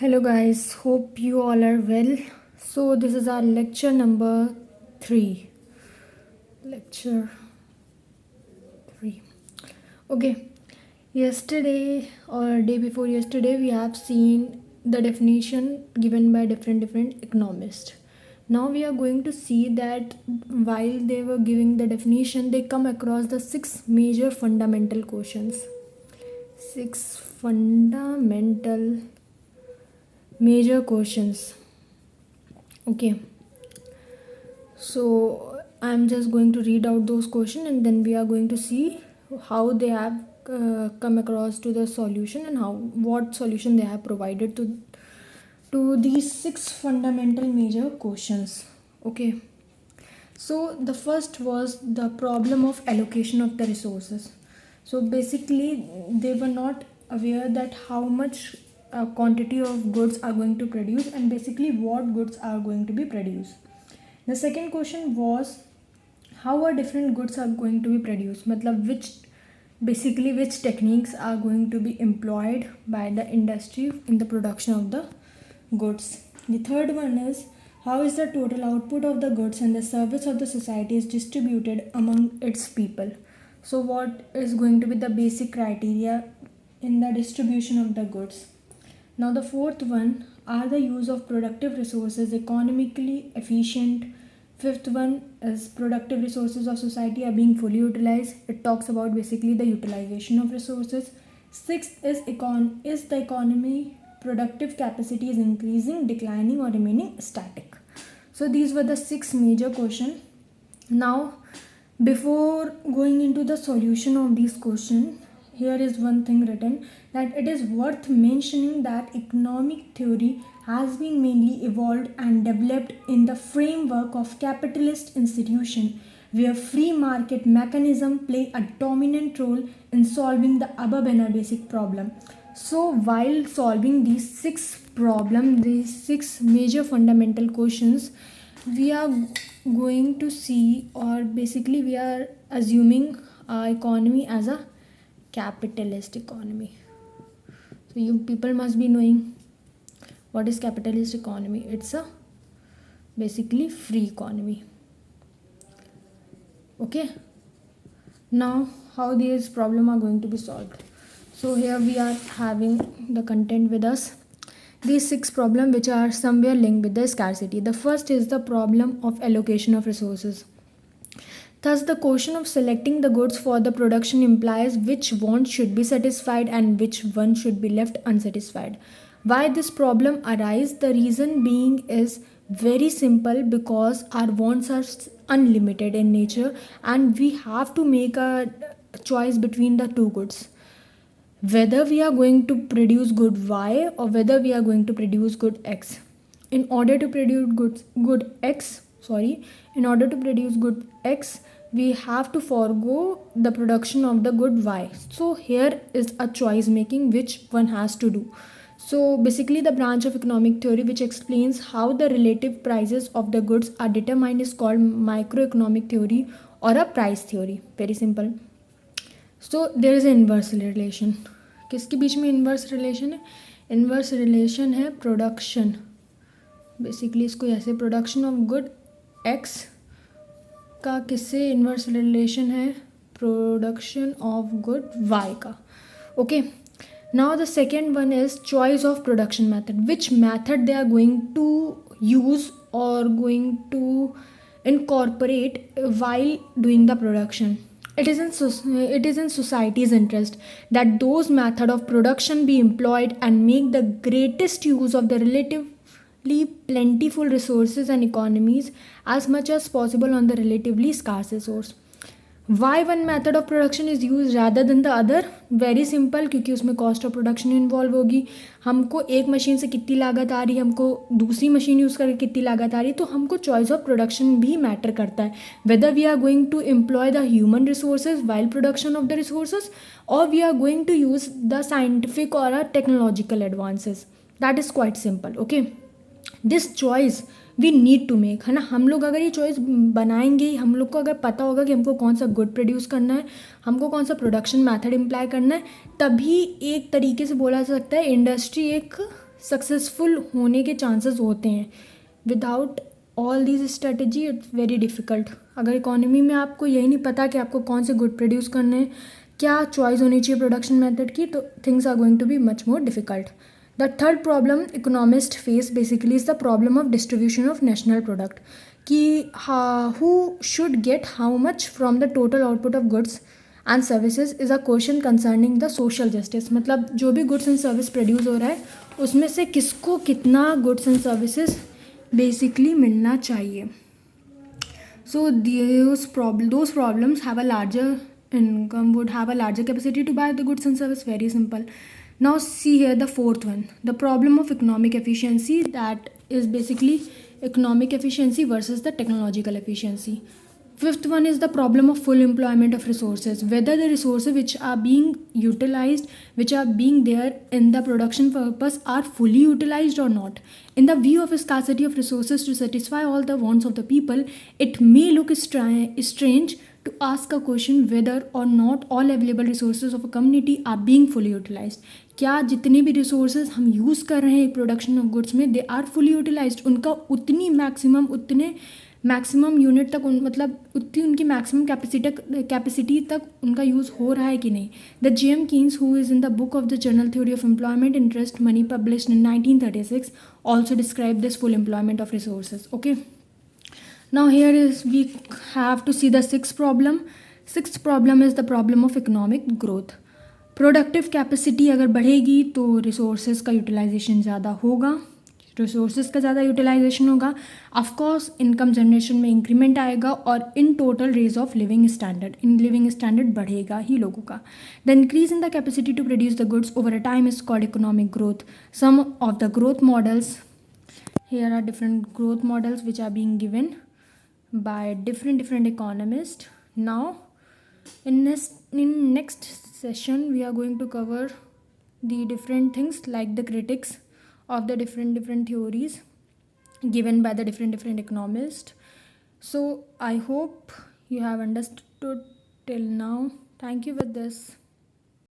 Hello, guys. Hope you all are well. So, this is our lecture number 3. Lecture 3. Okay. Yesterday or day before yesterday, we have seen the definition given by different economists. Now we are going to see that while they were giving the definition, they come across the 6 major fundamental questions. 6 fundamental major questions. Okay, so I'm just going to read out those questions and then we are going to see how they have come across to the solution and what solution they have provided to these 6 fundamental major questions. Okay, so the first was the problem of allocation of the resources. So basically they were not aware that how much quantity of goods are going to produce and basically what goods are going to be produced. The second question was how are different goods are going to be produced, matlab which techniques are going to be employed by the industry in the production of the goods. The third one is how is the total output of the goods and the service of the society is distributed among its people. So what is going to be the basic criteria in the distribution of the goods. Now the fourth one, are the use of productive resources economically efficient? Fifth one is productive resources of society are being fully utilized. It talks about basically the utilization of resources. Sixth is the economy productive capacity is increasing, declining or remaining static. So these were the 6 major questions. Now before going into the solution of these questions, here is one thing written that it is worth mentioning that economic theory has been mainly evolved and developed in the framework of capitalist institution where free market mechanism play a dominant role in solving the above and basic problem. So while solving these 6 major fundamental questions, we are going to see, or basically we are assuming our economy as a capitalist economy. So you people must be knowing what is capitalist economy. It's a basically free economy. Okay, now how these problem are going to be solved. So here we are having the content with us. These 6 problems which are somewhere linked with the scarcity. The first is the problem of allocation of resources. Thus, the question of selecting the goods for the production implies which wants should be satisfied and which one should be left unsatisfied. Why this problem arises? The reason being is very simple, because our wants are unlimited in nature and we have to make a choice between the two goods. Whether we are going to produce good Y or whether we are going to produce good X. In order to produce good X, we have to forego the production of the good Y. So here is a choice making which one has to do. So basically the branch of economic theory which explains how the relative prices of the goods are determined is called microeconomic theory or a price theory. Very simple. So there is an inverse relation. किसके बीच में inverse relation है? Inverse relation है production. Basically इसको ऐसे production of good X का किससे inverse relation है? Production of good Y का. Okay. Now the second one is choice of production method. Which method they are going to use or going to incorporate while doing the production. It is in society's interest that those method of production be employed and make the greatest use of the relatively plentiful resources and economies as much as possible on the relatively scarce resource. Why one method of production is used rather than the other? Very simple, क्योंकि उसमें cost of production involve होगी. हमको एक machine से कितनी लागत आ रही है, हमको दूसरी मशीन यूज़ करके कितनी लागत आ रही है, तो हमको चॉइस ऑफ प्रोडक्शन भी मैटर करता है. Whether we are going to employ the human resources while production of the resources और we are going to use the scientific और a technological advances. That is quite simple. Okay, this choice we need to make, है ना. हम लोग अगर ये choice बनाएंगे, हम लोग को अगर पता होगा कि हमको कौन सा गुड प्रोड्यूस करना है, हमको कौन सा प्रोडक्शन मेथड इम्प्लाई करना है, तभी एक तरीके से बोला जा सकता है इंडस्ट्री एक सक्सेसफुल होने के चांसेस होते हैं. Without all these strategy it's very difficult. अगर इकोनॉमी में आपको यही नहीं पता कि आपको कौन से गुड प्रोड्यूस करने हैं, क्या चॉइस होनी चाहिए प्रोडक्शन मेथड की, तो things are going to be much more difficult. The third problem economist face basically is the problem of distribution of national product, कि who should get how much from the total output of goods and services is a question concerning the social justice. मतलब जो भी goods and service produce हो रहा है उसमें से किसको कितना गुड्स एंड सर्विसेज बेसिकली मिलना चाहिए. So those problems have a larger income, would have a larger capacity to buy the goods and service. Very simple. Now see here the fourth one, the problem of economic efficiency, that is basically economic efficiency versus the technological efficiency. Fifth one is the problem of full employment of resources, whether the resources which are being utilized, which are being there in the production purpose, are fully utilized or not. In the view of scarcity of resources to satisfy all the wants of the people, it may look strange to ask a question whether or not all available resources of a community are being fully utilized. क्या जितने भी resources हम use कर रहे हैं production of goods में, they are fully utilised, उनका उतनी मैक्सिमम यूनिट तक मतलब उतनी उनकी मैक्सिमम कैपेसिटी तक उनका यूज़ हो रहा है कि नहीं. The J M Keynes, who is in the book of the general theory of employment interest money published in 1936, also describe this full employment of resources. Okay, now here is we have to see the sixth problem is the problem of economic growth. Productive capacity अगर बढ़ेगी तो resources का utilization ज़्यादा होगा, of course income generation में increment आएगा और in total raise of living standard बढ़ेगा ही लोगों का. The increase in the capacity to produce the goods over a time is called economic growth. Some of the growth models, here are different growth models which are being given by different economists. Now in next session we are going to cover the different things like the critics of the different theories given by the different economists. So I hope you have understood till now. Thank you with this.